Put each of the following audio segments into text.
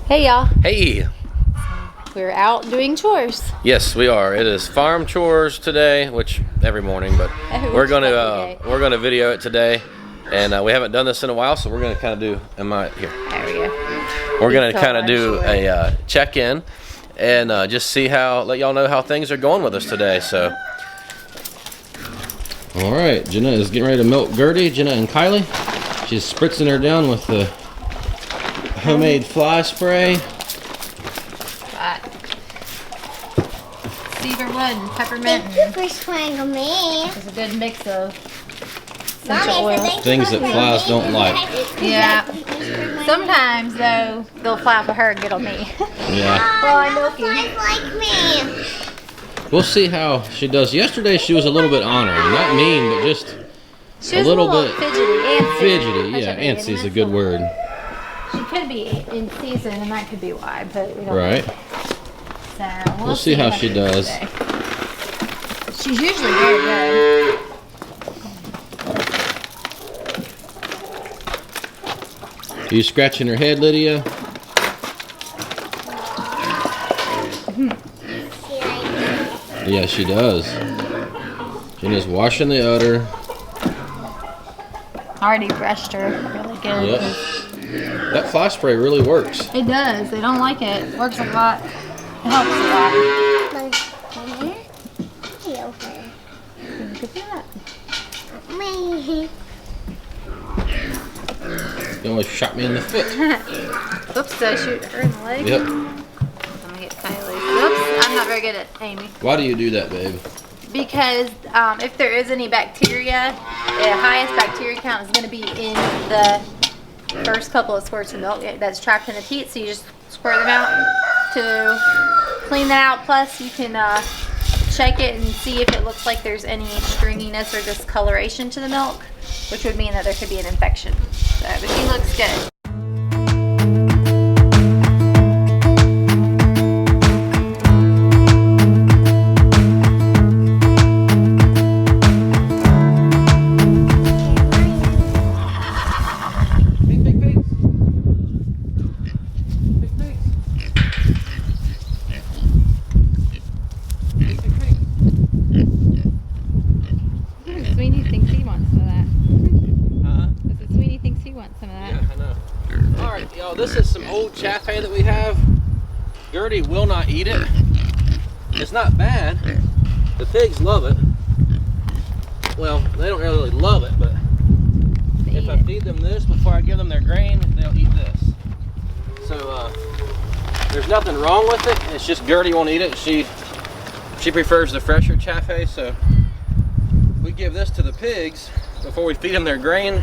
Hey y'all, Hey! we're out doing chores. Yes, we are. It is farm chores today, which every morning, but we're gonna video it today, and we haven't done this in a while, so we're gonna kind of do. Here? There we go. We're gonna kind of do a check-in and just let y'all know how things are going with us today. So, all right, Jenna is getting ready to milk Gertie. Jenna and Kylie. She's spritzing her down with the homemade fly spray. Cedarwood and peppermint. Thank you for spraying on me. It's a good mix of Mommy, essential oil. Things that flies don't like. Yeah. Sometimes though, they'll fly for her and get on me. Yeah. Well, I milk you. Like me. We'll see how she does. Yesterday she was a little bit ornery, not mean, but just She was a little bit fidgety. Fidgety, yeah. Antsy's a good word. She could be in season, and that could be why, but we don't Right. know. So We'll see how she does. Today. She's usually very good. Are you scratching her head, Lydia? Yeah, she does. Jenna's washing the udder. Already brushed her really good. Yep. That fly spray really works. It does. They don't like it. It works a lot. It helps a lot. Look at that. You almost shot me in the foot. Oops, did I shoot her in the leg? Yep. I'm gonna get Kylie. Oops, I'm not very good at aiming. Why do you do that, babe? Because if there is any bacteria, the highest bacteria count is going to be in the first couple of squirts of milk that's trapped in the teat. So you just squirt them out to clean that out. Plus, you can check it and see if it looks like there's any stringiness or discoloration to the milk, which would mean that there could be an infection. So, but she looks good. Sweeney thinks he wants some of that. Sweeney thinks he wants some of that. Yeah, I know. Alright, y'all, this is some old chaff hay that we have. Gertie will not eat it. It's not bad. The pigs love it. Well, they don't really love it, but if I feed them this before I give them their grain, they'll eat this. So, there's nothing wrong with it. It's just Gertie won't eat it. She prefers the fresher chaff hay, so we give this to the pigs before we feed them their grain,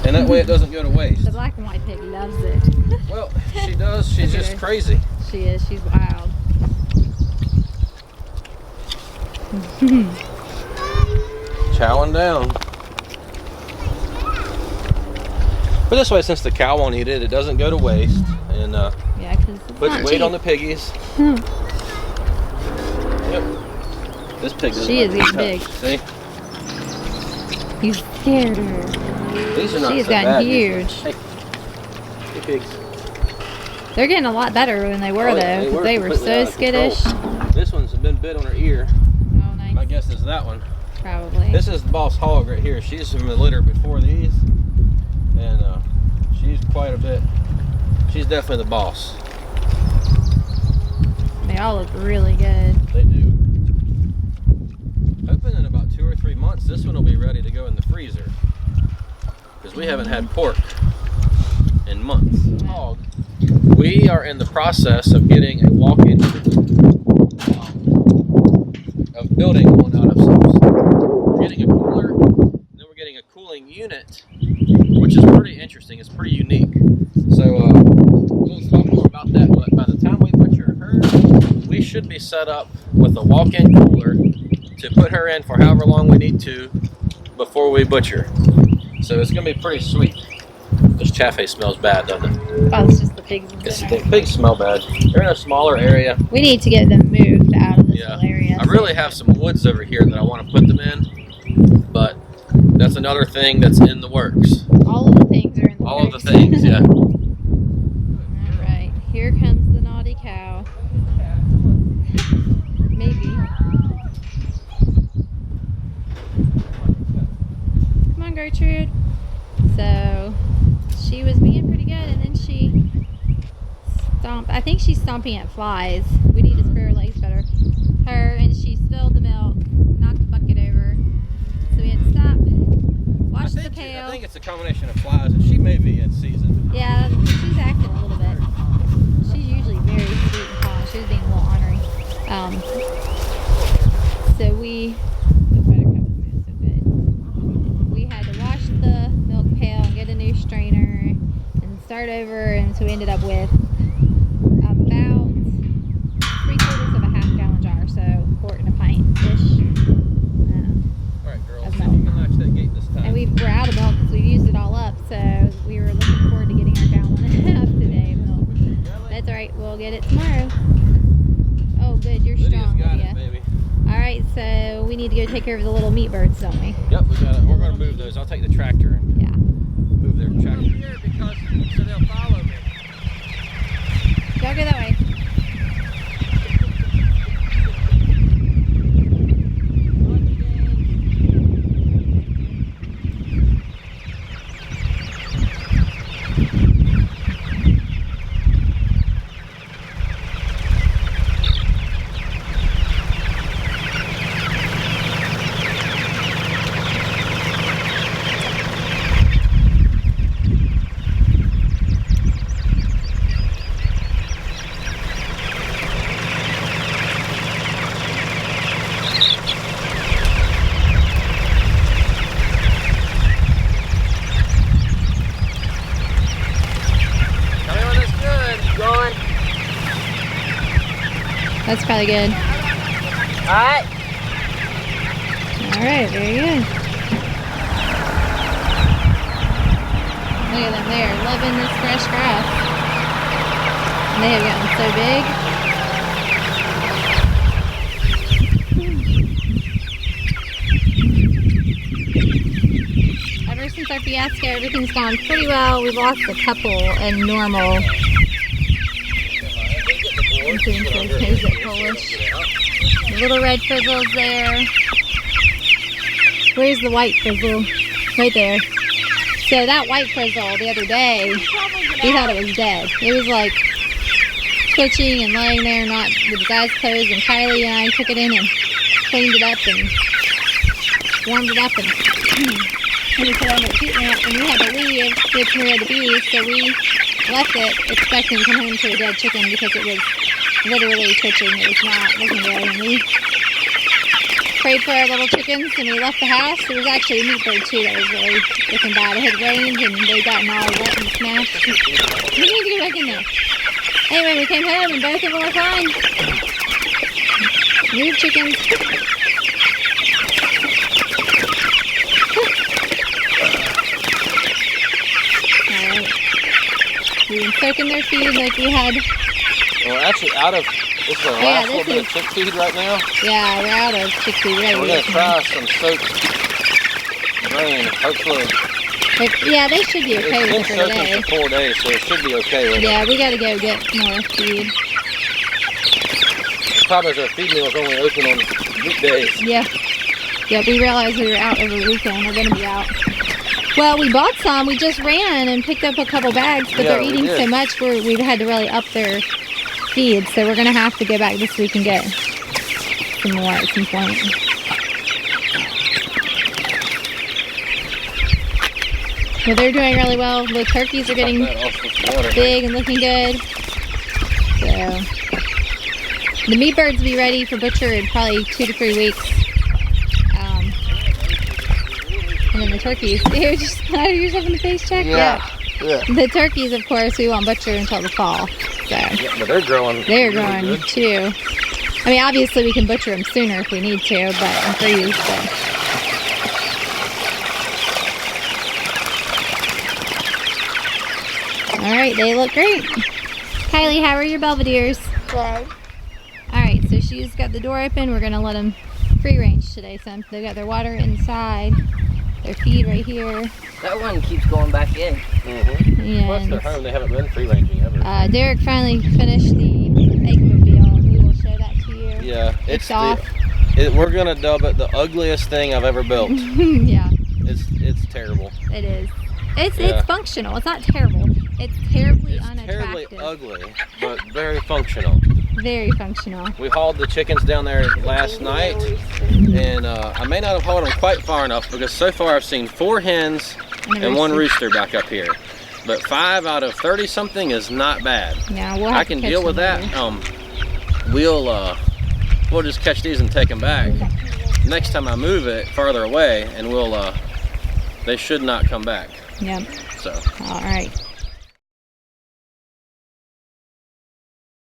and that way it doesn't go to waste. The black and white pig loves it. Well, she does. She's just crazy. She is. She's wild. Chowing down. But this way, since the cow won't eat it, it doesn't go to waste, and Yeah, because puts weight on the piggies. Yep. This pig doesn't She like is to be getting touched. big. See? You scared her. These are not She's so gotten bad. huge. Hey, pigs. They're getting a lot better than they were, Oh, though. yeah, They were completely out so of control. skittish. This one's been bit on her ear. Oh, nice. My guess is that one. Probably. This is the boss hog right here. She's from the litter before these, and she's quite a bit. She's definitely the boss. They all look really good. They do. Hoping in about 2 or 3 months, this one will be ready to go in the freezer, because we haven't had pork in months. Hog. We are in the process of getting a walk-in, of building one out of some. We're getting a cooler, then we're getting a cooling unit, which is pretty interesting. It's pretty unique. So we'll talk more about that. But by the time we butcher her, we should be set up with a walk-in cooler to put her in for however long we need to before we butcher. So it's gonna be pretty sweet. This chaff hay smells bad, doesn't it? Oh, it's just the pigs. The pigs smell bad. They're in a smaller area. We need to get them moved out of this Yeah. little area. I really have some woods over here that I want to put them in, but that's another thing that's in the works. All of the things are in the All of works. the things, yeah. All right. on, Gertrude. So she was being pretty good, and then she stomped. I think she's stomping at flies. We need to spray her legs better. Her, and she spilled the milk, knocked the bucket over. So we had to stop, wash the pail. I think it's a combination of flies, and she may be in season. Yeah, she's acting a little bit. She's usually very sweet and calm. She was being a little ornery. So we had to wash the milk pail and get a new strainer and start over, and so we ended up with about 3/4 of a half-gallon jar, so a quart and a pint-ish. Alright, girls, of see if milk. you can latch that gate this time. And we're out of milk because we've used it all up, so we were looking forward to getting our gallon and a half today of milk. That's alright, we'll get it tomorrow. Oh good, you're strong, Lydia's got Lydia. it, baby. Alright, so we need to go take care of the little meat birds, don't we? Yep, we got it. We're going to move those. I'll take the tractor and Yeah. move their tractor here because so they'll follow me. Y'all go that way. Tell me when it's good. Going. That's probably good. Alright. Alright, very good. Look at them, they are loving this fresh grass. And they have gotten so big. Ever since our fiasco, everything's gone pretty well. We've lost a couple in normal incidences. Here's that Polish. The little red frizzle's there. Where's the white frizzle? Right there. So that white frizzle the other day, we thought it was dead. It was like twitching and laying there, not with its eyes closed. And Kylie and I took it in and cleaned it up and warmed it up and we put it on the heat lamp. And we had to leave, get where we had to be, so we left it expecting to come home to a dead chicken because it was literally twitching. It was not looking good. And we prayed for our little chickens and we left the house. There was actually a meat bird too that was really looking bad. It had rained and they'd gotten all wet and smashed. We need to get back in there. Anyway, we came home and both of them were fine. Move chickens. Alright. We've been soaking their feed like we had. Well, actually, this is our last little bit of chick feed right now. Yeah, we're out of chick feed. We're going to try some soaked grain, hopefully. Yeah, they should be okay with it for today. It's been soaking for 4 days, so it should be okay with it. Yeah, we got to go get more feed. The problem is our feed mill is only open on weekdays. Yeah. Yeah, we realized we were out over the weekend. We're going to be out. Well, we bought some. We just ran and picked up a couple bags, but they're eating so much we've had to really up their feed. So we're going to have to go back this week and get some more at some point. Well, they're doing really well. The turkeys are getting big and looking good. So the meat birds will be ready for butcher in probably 2 to 3 weeks. And then the turkeys. You just splattered yourself in the face, Jack? Yeah. The turkeys, of course, we won't butcher until the fall. So Yeah, but they're growing. they're growing good. too. I mean, obviously we can butcher them sooner if we need to, but I'm freeze. So. All right, they look great. Kylie, how are your Belvederes? Good. All right, so she's got the door open. We're gonna let them free range today. So they've got their water inside, their feed right here. That one keeps going back in. Mm-hmm. Plus, they're And home. They haven't been free ranging ever. Derek finally finished the egg mobile. We will show that to you. Yeah, It's it's off. we're gonna dub it the ugliest thing I've ever built. Yeah. It's terrible. It is. It's Yeah. functional. It's not terrible. It's terribly It's unattractive. terribly ugly, but very functional. Very functional. We hauled the chickens down there last night, and I may not have hauled them quite far enough because so far I've seen 4 hens and 1 rooster back up here. But 5 out of 30 something is not bad. Yeah, we'll have I to can catch deal with them that. later. We'll just catch these and take them back. Next time I move it farther away, and they should not come back. Yep. So. All right.